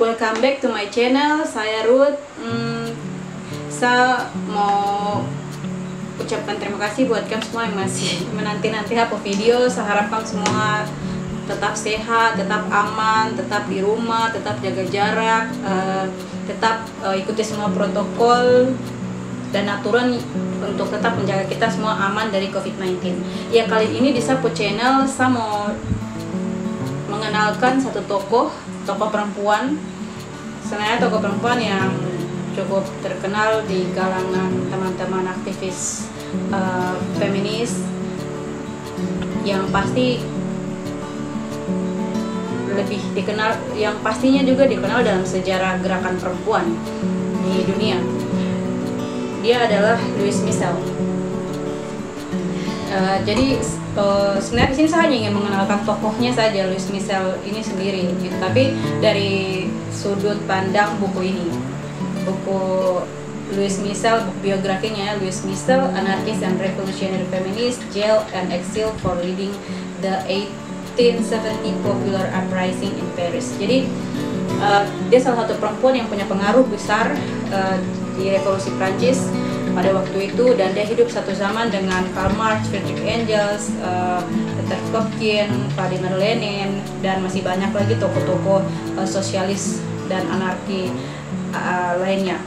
Welcome back to my channel. Saya Ruth. Saya mau ucapkan terima kasih buat kamu semua yang masih menanti-nanti apa video. Saya harap kamu semua tetap sehat, tetap aman, tetap di rumah, tetap jaga jarak, tetap ikuti semua protokol dan aturan untuk tetap menjaga kita semua aman dari COVID-19. Ya, kali ini di Sapo Channel saya mau mengenalkan satu tokoh perempuan. Sebenarnya tokoh perempuan yang cukup terkenal di kalangan teman-teman aktivis feminis, yang pasti lebih dikenal, yang pastinya juga dikenal dalam sejarah gerakan perempuan di dunia. Dia adalah Louise Michel. Jadi sebenarnya di sini saya hanya ingin mengenalkan tokohnya saja, Louise Michel ini sendiri, gitu. Tapi dari sudut pandang buku ini, buku Louise Michel, buku biografinya, Louise Michel, Anarchist and Revolutionary Feminist, Jail and Exile for Leading the 1870 Popular Uprising in Paris. Jadi dia salah satu perempuan yang punya pengaruh besar di revolusi Prancis pada waktu itu, dan dia hidup satu zaman dengan Karl Marx, Friedrich Engels, Peter Kropotkin, Vladimir Lenin, dan masih banyak lagi tokoh-tokoh sosialis dan anarki lainnya.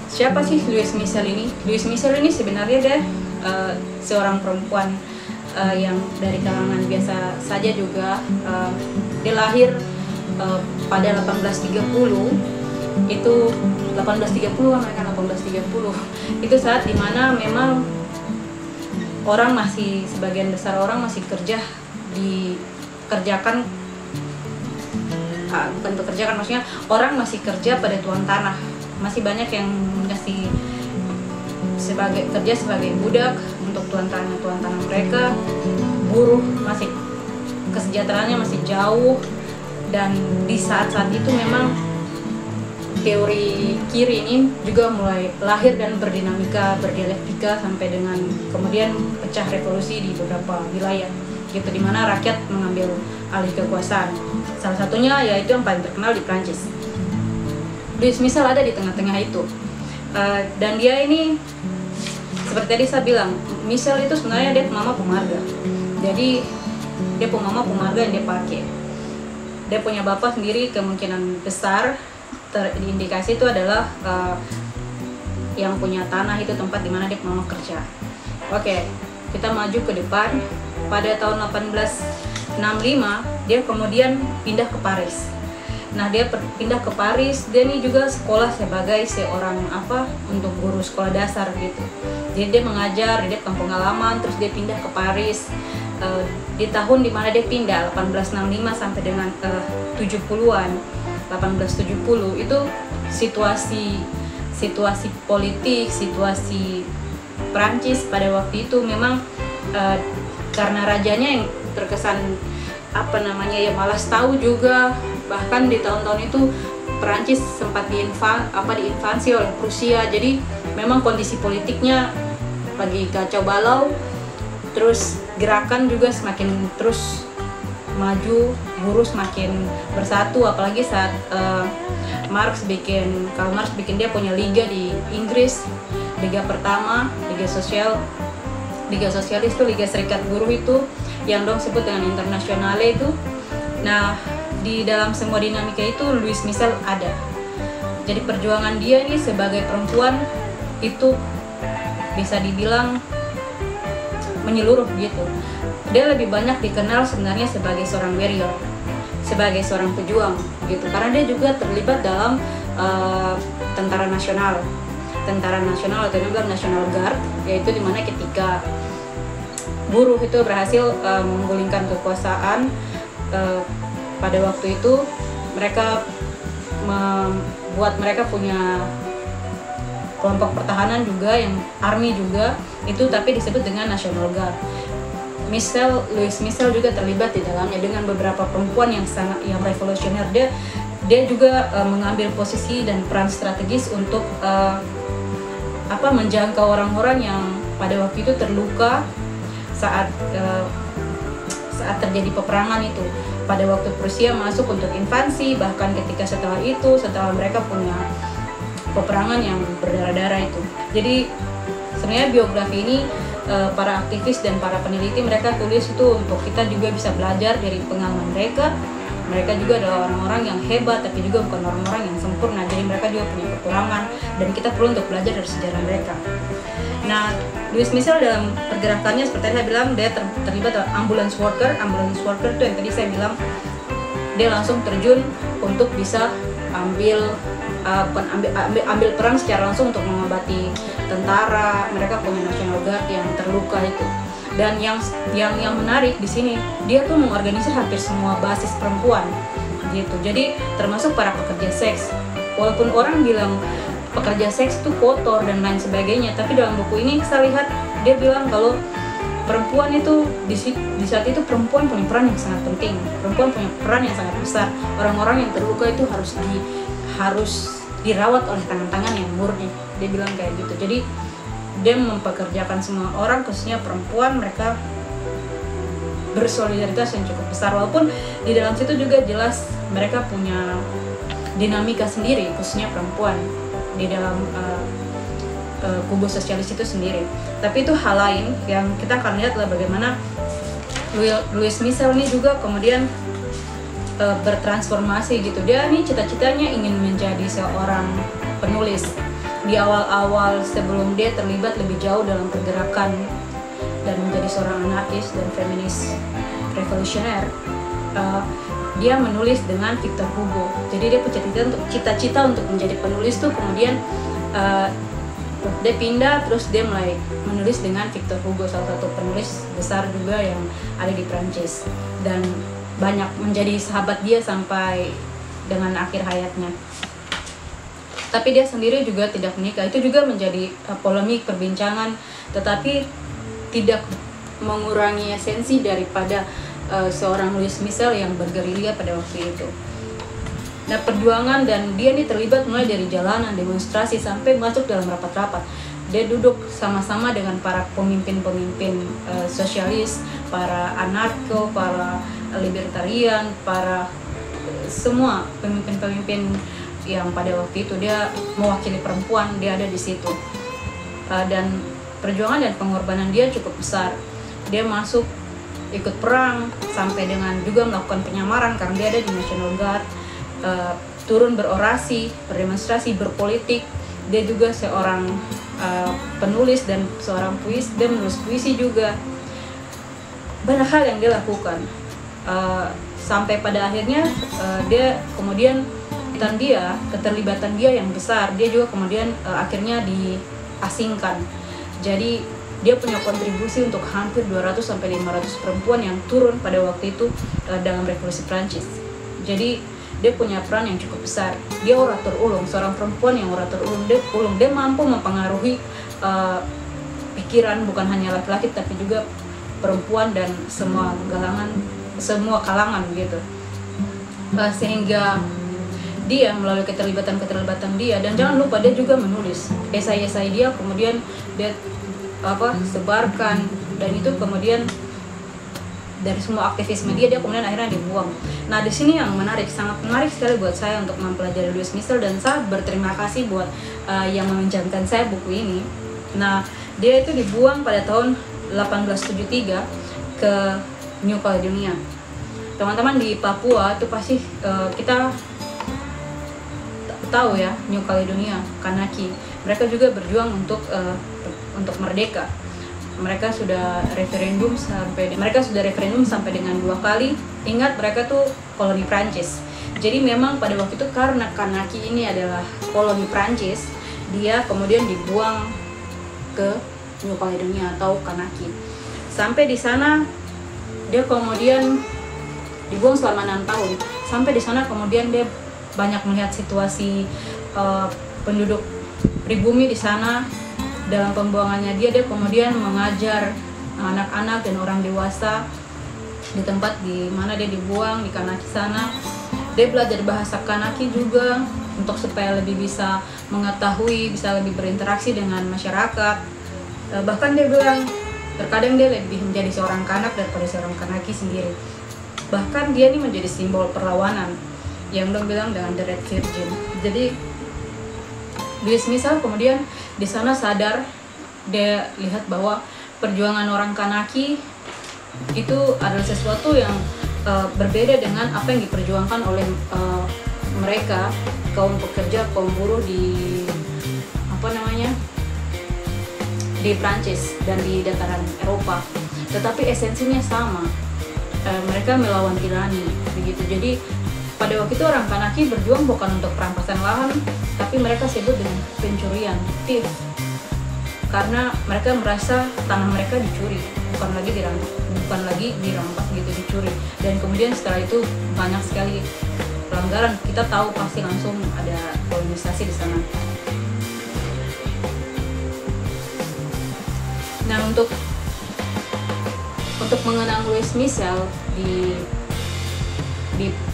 Siapa sih Louise Michel ini? Louise Michel ini sebenarnya dia seorang perempuan yang dari kalangan biasa saja juga. Dia lahir pada 1830. Itu 1830 kan, 1830 itu saat dimana memang orang masih, sebagian besar orang masih dikerjakan, bukan pekerjakan, maksudnya orang masih kerja pada tuan tanah. Masih banyak yang masih kerja sebagai budak untuk tuan tanah mereka. Buruh masih, kesejahteraannya masih jauh, dan di saat-saat itu memang teori kiri ini juga mulai lahir dan berdinamika, berdialektika, sampai dengan kemudian pecah revolusi di beberapa wilayah, gitu, dimana rakyat mengambil alih kekuasaan. Salah satunya yaitu yang paling terkenal di Prancis. Louise Michel ada di tengah-tengah itu, dan dia ini seperti tadi saya bilang, Michel itu sebenarnya dia mama pemarga. Jadi dia mama pemarga yang dia pakai. Dia punya bapak sendiri, kemungkinan besar terindikasi itu adalah yang punya tanah itu tempat dimana dia mama kerja. Oke, kita maju ke depan. Pada tahun 1865 dia kemudian pindah ke Paris. Nah, dia pindah ke Paris. Dia ini juga sekolah sebagai seorang untuk guru sekolah dasar gitu. Jadi dia mengajar di kampung halaman, terus dia pindah ke Paris. Di tahun dimana dia pindah 1865 sampai dengan 70-an 1870 itu situasi politik, situasi Prancis pada waktu itu memang karena rajanya yang terkesan ya malas tahu juga. Bahkan di tahun-tahun itu Prancis sempat diinvasi oleh Prusia. Jadi memang kondisi politiknya lagi kacau balau, terus gerakan juga semakin terus maju, buruh semakin bersatu, apalagi saat Karl Marx bikin dia punya liga di Inggris, liga pertama, liga sosialis itu, liga serikat buruh itu yang dong sebut dengan Internationale itu. Nah, di dalam semua dinamika itu Louise Michel ada. Jadi perjuangan dia ini sebagai perempuan itu bisa dibilang menyeluruh gitu. Dia lebih banyak dikenal sebenarnya sebagai seorang warrior, sebagai seorang pejuang gitu, karena dia juga terlibat dalam tentara nasional atau juga National Guard, yaitu dimana ketika buruh itu berhasil menggulingkan kekuasaan pada waktu itu, mereka membuat mereka punya kelompok pertahanan juga, yang army juga itu, tapi disebut dengan National Guard. Louise Michel juga terlibat di dalamnya dengan beberapa perempuan yang revolusioner. Dia juga mengambil posisi dan peran strategis untuk menjangkau orang-orang yang pada waktu itu terluka saat saat terjadi peperangan itu, pada waktu Prusia masuk untuk invasi, bahkan ketika setelah itu, setelah mereka punya peperangan yang berdarah-darah itu. Jadi sebenarnya biografi ini para aktivis dan para peneliti mereka tulis itu untuk kita juga bisa belajar dari pengalaman mereka. Mereka juga adalah orang-orang yang hebat, tapi juga bukan orang-orang yang sempurna. Jadi mereka juga punya kekurangan, dan kita perlu untuk belajar dari sejarah mereka. Nah, Louis Michel dalam pergerakannya seperti tadi saya bilang, dia terlibat dalam ambulance worker. Ambulance worker itu yang tadi saya bilang, dia langsung terjun untuk bisa ambil peran secara langsung untuk mengobati tentara. Mereka punya National Guard yang terluka itu. Dan yang menarik di sini, dia tuh mengorganisir hampir semua basis perempuan gitu. Jadi termasuk para pekerja seks. Walaupun orang bilang pekerja seks itu kotor dan lain sebagainya, tapi dalam buku ini saya lihat dia bilang kalau perempuan itu di saat itu perempuan punya peran yang sangat penting. Perempuan punya peran yang sangat besar. Orang-orang yang terluka itu harus dirawat oleh tangan-tangan yang murni. Dia bilang kayak gitu. Jadi dia mempekerjakan semua orang, khususnya perempuan. Mereka bersolidaritas yang cukup besar, walaupun di dalam situ juga jelas mereka punya dinamika sendiri, khususnya perempuan di dalam kubu sosialis itu sendiri. Tapi itu hal lain yang kita akan lihat adalah bagaimana Louis Michel ini juga kemudian bertransformasi gitu. Dia nih cita-citanya ingin menjadi seorang penulis. Di awal-awal sebelum dia terlibat lebih jauh dalam pergerakan dan menjadi seorang anarkis dan feminis revolusioner, dia menulis dengan Victor Hugo. Jadi dia punya cita-cita untuk menjadi penulis tuh, kemudian dia pindah, terus dia mulai menulis dengan Victor Hugo, salah satu penulis besar juga yang ada di Prancis, dan banyak menjadi sahabat dia sampai dengan akhir hayatnya. Tapi dia sendiri juga tidak menikah. Itu juga menjadi polemik perbincangan, tetapi tidak mengurangi esensi daripada seorang Louis Michel yang bergerilya pada waktu itu. Nah, perjuangan, dan dia ini terlibat mulai dari jalanan, demonstrasi, sampai masuk dalam rapat-rapat. Dia duduk sama-sama dengan para pemimpin-pemimpin sosialis, para anarko, para libertarian, para semua pemimpin-pemimpin yang pada waktu itu dia mewakili perempuan, dia ada di situ. Dan perjuangan dan pengorbanan dia cukup besar. Dia masuk ikut perang sampai dengan juga melakukan penyamaran karena dia ada di National Guard, turun berorasi, berdemonstrasi, berpolitik. Dia juga seorang penulis dan seorang puisi, dia menulis puisi juga. Banyak hal yang dia lakukan, sampai pada akhirnya dia kemudian keterlibatan dia yang besar, dia juga kemudian akhirnya diasingkan. Jadi dia punya kontribusi untuk hampir 200-500 perempuan yang turun pada waktu itu dalam revolusi Prancis. Jadi dia punya peran yang cukup besar. Dia orator ulung, seorang perempuan yang orator ulung. Dia mampu mempengaruhi pikiran bukan hanya laki-laki tapi juga perempuan dan semua kalangan gitu. Sehingga dia melalui keterlibatan dia, dan jangan lupa dia juga menulis esai-esai dia, kemudian dia sebarkan, dan itu kemudian dari semua aktivisme dia kemudian akhirnya dibuang. Nah, di sini yang menarik, sangat menarik sekali buat saya untuk mempelajari Louis Michel, dan saya berterima kasih buat yang meminjamkan saya buku ini. Nah, dia itu dibuang pada tahun 1873 ke New Caledonia. Teman-teman di Papua itu pasti kita tahu ya, New Caledonia, Kanaki. Mereka juga berjuang untuk merdeka. Mereka sudah referendum sampai dengan 2 kali. Ingat, mereka tuh koloni Prancis. Jadi memang pada waktu itu karena Kanaki ini adalah koloni Prancis, dia kemudian dibuang ke New Caledonia atau Kanaki. Sampai di sana dia kemudian dibuang selama 6 tahun. Sampai di sana kemudian dia banyak melihat situasi penduduk pribumi di sana. Dalam pembuangannya dia kemudian mengajar anak-anak dan orang dewasa di tempat di mana dia dibuang di Kanaki sana. Dia belajar bahasa Kanaki juga untuk supaya lebih bisa mengetahui, bisa lebih berinteraksi dengan masyarakat. Bahkan dia bilang Terkadang dia lebih menjadi seorang kanak daripada seorang kanaki sendiri. Bahkan dia ini menjadi simbol perlawanan yang dong bilang dengan the Red Virgin. Jadi Louis Michel kemudian di sana sadar, dia lihat bahwa perjuangan orang Kanaki itu adalah sesuatu yang berbeda dengan apa yang diperjuangkan oleh mereka, kaum pekerja, kaum buruh di di Prancis dan di dataran Eropa. Tetapi esensinya sama, mereka melawan tirani begitu. Jadi pada waktu itu orang Kanaki berjuang bukan untuk perampasan lahan, tapi mereka sebut dengan pencurian, thief, karena mereka merasa tanah mereka dicuri, bukan lagi dirampas gitu, dicuri. Dan kemudian setelah itu banyak sekali pelanggaran. Kita tahu pasti langsung ada kolonisasi di sana. Nah, untuk mengenang Louis Michel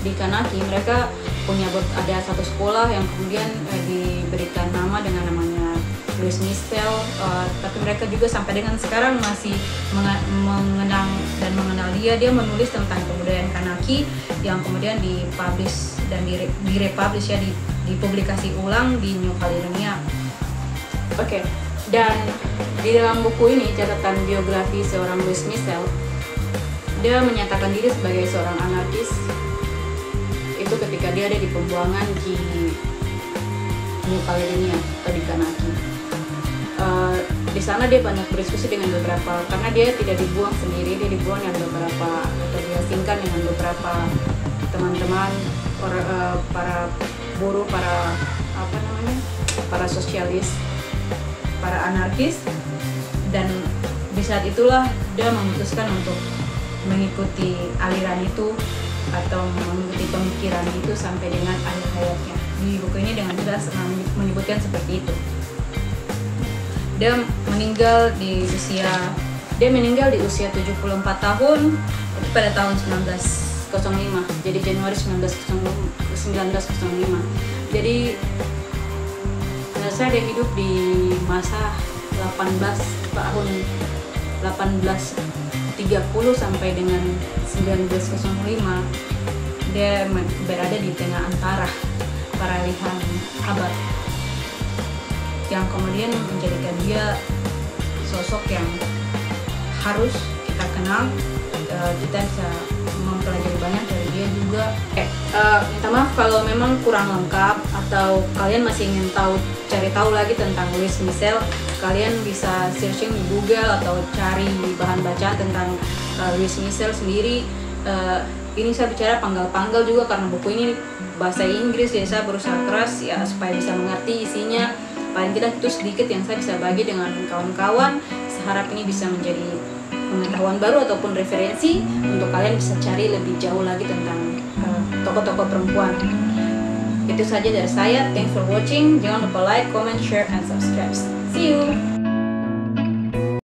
di Kanaki, mereka punya ada satu sekolah yang kemudian diberikan nama dengan namanya Louis Michel, tapi mereka juga sampai dengan sekarang masih mengenang dan mengenal dia. Dia menulis tentang kebudayaan Kanaki yang kemudian dipublish dan direpublish ya, dipublikasi ulang di New Caledonia. Oke. Dan di dalam buku ini, catatan biografi seorang Louis Michel, dia menyatakan diri sebagai seorang anarkis itu ketika dia ada di pembuangan di New Caledonia atau di Kanaki. Di sana dia banyak berdiskusi dengan beberapa, karena dia tidak dibuang sendiri, dia dibuang dengan beberapa atau diasingkan dengan beberapa teman-teman para buruh, para sosialis, para anarkis. Dan di saat itulah dia memutuskan untuk mengikuti aliran itu atau mengikuti pemikiran itu sampai dengan akhir hayatnya. Di buku ini dengan jelas menyebutkan seperti itu. Dia meninggal di usia 74 tahun itu pada tahun 1905. Jadi Januari 1905. Jadi saya dia hidup di masa 1830 sampai dengan 1905. Dia berada di tengah antara peralihan abad yang kemudian menjadikan dia sosok yang harus kita kenal. Kita bisa mempelajari banyak dari dia juga. Minta maaf kalau memang kurang lengkap atau kalian masih ingin cari tahu lagi tentang Louis Michel. Kalian bisa searching di Google atau cari bahan bacaan tentang Louis Michel sendiri. Ini saya bicara panggal-panggal juga karena buku ini bahasa Inggris, jadi saya berusaha keras ya supaya bisa mengerti isinya. Paling tidak itu sedikit yang saya bisa bagi dengan kawan-kawan. Saya harap ini bisa menjadi pengetahuan baru ataupun referensi untuk kalian bisa cari lebih jauh lagi tentang tokoh-tokoh perempuan. Itu saja dari saya. Thanks for watching. Jangan lupa like, comment, share, and subscribe. See you.